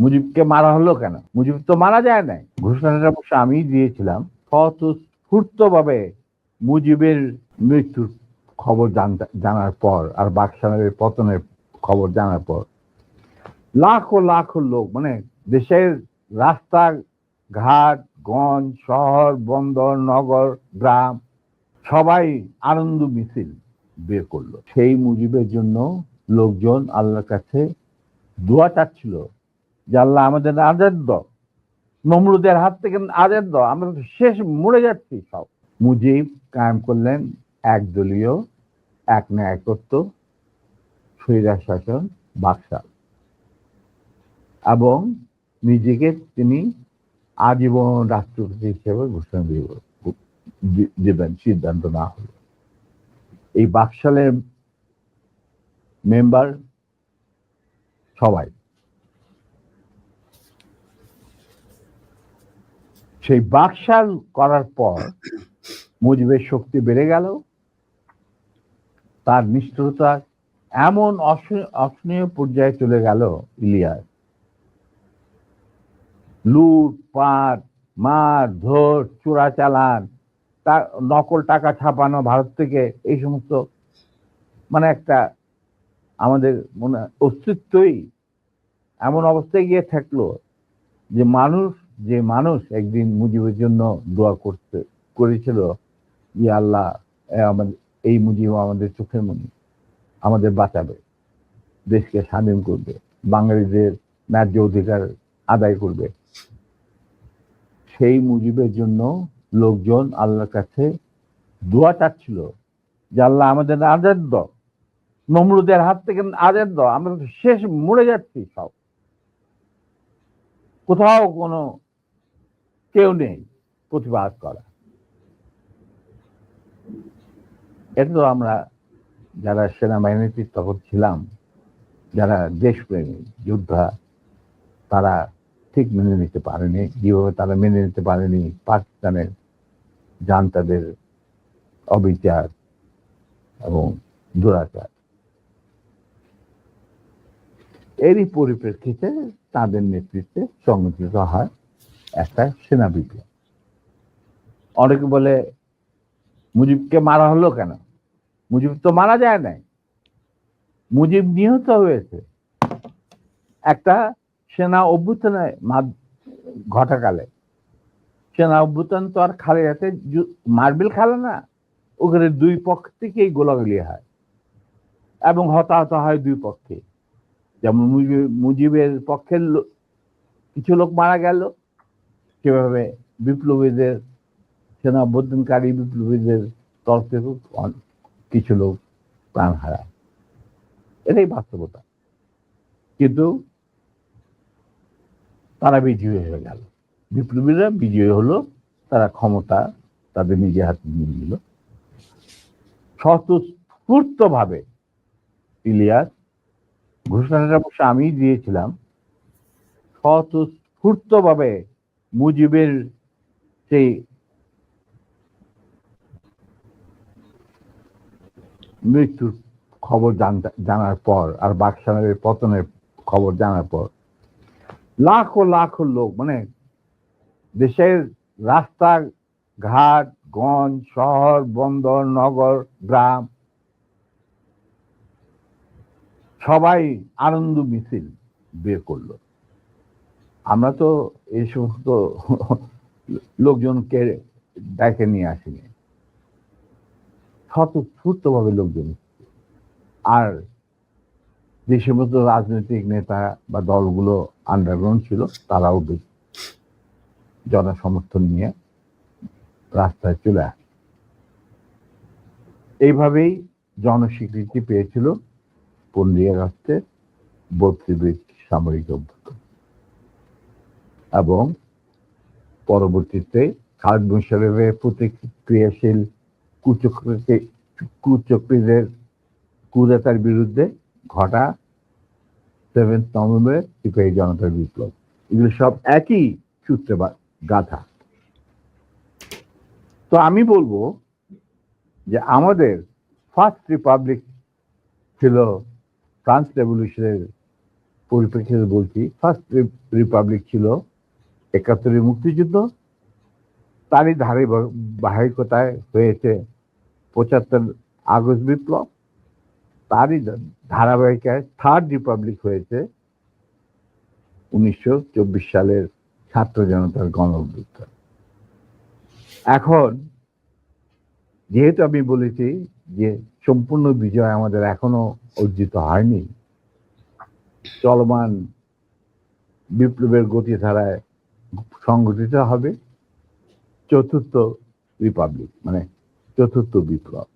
মুজিবকে মারা হলো কেন? মুজিব তো মারা যায় নাই। ঘোষণাটা অবশ্য আমি দিয়েছিলাম। স্বতঃস্ফূর্তভাবে মুজিবের মৃত্যুর খবর জানার পর আর বাকশালের পতনের খবর জানার পর লাখো লাখো লোক, মানে দেশের রাস্তা ঘাট, গঞ্জ, শহর, বন্দর, নগর, গ্রাম সবাই আনন্দ মিছিল বের করলো। সেই মুজিবের জন্য লোকজন আল্লাহর কাছে দোয়া চাচ্ছিল যে আল্লাহ আমাদের আজাদ দাও, নমরুদের হাত থেকে আজাদ দাও, আমরা তো শেষ মরে যাচ্ছি সব। মুজিব কায়েম করলেন একদলীয় এক ন্যায়কত্ব স্বৈরাচার শাসন বাকশাল, এবং নিজেকে তিনি আজীবন রাষ্ট্রপতি হিসেবে ঘোষণা দেবেন সিদ্ধান্ত না হলো। এই বাকশালের মেম্বার সবাই, সেই বাকশাল করার পর মুজিবের শক্তি বেড়ে গেল, তার নিষ্ঠুরতা এমন অসহনীয় পর্যায়ে চলে গেল। ইলিয়াস লুটপাট, মার ধর, চোরাচালান, তার নকল টাকা ছাপানো ভারত থেকে, এই সমস্ত মানে একটা আমাদের মনে অস্তিত্বই এমন অবস্থায় গিয়ে থাকলো যে মানুষ একদিন মুজিবের জন্য দোয়া করেছিল, ইয়া আল্লাহ, আমাদের এই মুজিব আমাদের চোখের মনি, আমাদের বাঁচাবে, দেশকে স্বাধীন করবে, বাঙালিদের ন্যায্য অধিকার আদায় করবে। সেই মুজিবের জন্য লোকজন আল্লাহর কাছে দোয়া চাচ্ছিল যে আল্লাহ আমাদের আজাদ দাও, নমরুদের হাত থেকে আজাদ দাও, আমরা তো শেষ মরে যাচ্ছি সব। কোথাও কোনো কেউ নেই প্রতিবাদ করা। এটা তো আমরা যারা সেনাবাহিনীতে তখন ছিলাম, যারা দেশপ্রেমী যোদ্ধা, তারা ঠিক মেনে নিতে পারেনি। যেভাবে তারা মেনে নিতে পারেনি পাকিস্তানের জান্তাদের অবিচার এবং দুরাচার। এরই পরিপ্রেক্ষিতে তাদের নেতৃত্বে সংগঠিত হয় একটা সেনা বিপ্লব। অনেকে বলে মুজিবকে মারা হলো কেন? মুজিব তো মারা যায় নাই, মুজিব নিহত হয়েছে একটা সেনা অভ্যুত্থানের ঘটাকালে। সেনা অভ্যুত্থান তো আর খালি হাতে মার্বেল খেলে না, ওখানে দুই পক্ষ থেকেই গোলাগুলি হয় এবং হতাহত হয় দুই পক্ষে। যেমন মুজিবের পক্ষের কিছু লোক মারা গেল, সেভাবে বিপ্লবীদের, সেনা অভ্যুত্থানকারী বিপ্লবীদের তরফ থেকে কিছু লোক প্রাণ হারায়। এটাই বাস্তবতা। কিন্তু তারা বিজয়ী হয়ে গেল, বিপ্লবীরা বিজয়ী হলো, তারা ক্ষমতা তাদের নিজের হাতে নিয়ে নিল। স্বতঃস্ফূর্তভাবে ইলিয়াস, ঘোষণাটা অবশ্য আমি দিয়েছিলাম, স্বতঃস্ফূর্তভাবে মুজিবের সেই মৃত্যুর খবর জানার পর আর বাকশালের পতনের খবর জানার পর লাখো লাখো লোক, মানে দেশের রাস্তা ঘাট, গঞ্জ, শহর, বন্দর, নগর, গ্রাম সবাই আনন্দ মিছিল বের করলো। আমরা তো এই সমস্ত লোকজনকে ডেকে নিয়ে আসিনি, স্বতঃস্ফূর্তভাবে লোকজন। আর যে সমস্ত রাজনৈতিক নেতা বা দলগুলো আন্ডারগ্রাউন্ড ছিল, তারাও জনসমর্থন নিয়ে রাস্তায় চলে আসে। এইভাবেই জনস্বীকৃতি পেয়েছিল 15ই আগস্টের 32 সামরিক অভ্যুত্থান। এবং পরবর্তীতে খালেদ মোশাররফের প্রতিক্রিয়াশীল কুচক্রীদের কুদেতার বিরুদ্ধে ঘটা 7 নভেম্বরের সিপাহী জনতার বিপ্লব, এগুলো সব একই সূত্রে গাথা। তো আমি বলবো যে আমাদের ফার্স্ট রিপাবলিক ছিল ফ্রান্স রেভলিউশনের পরিপ্রেক্ষিতে বলছি, ফার্স্ট রিপাবলিক ছিল ৭১-এর মুক্তিযুদ্ধ, তারই ধারাবাহিকতায় হয়েছে ৭৫ আগস্ট বিপ্লব, তারই ধারাবাহিকায় থার্ড রিপাবলিক হয়েছে ১৯২৪ সালের ছাত্র জনতার গণ অভ্যুত্থান। এখন যেহেতু আমি বলেছি যে সম্পূর্ণ বিজয় আমাদের এখনো অর্জিত হয়নি, চলমান বিপ্লবের গতিধারায় সংগঠিত হবে চতুর্থ রিপাবলিক, মানে চতুর্থ বিপ্লব।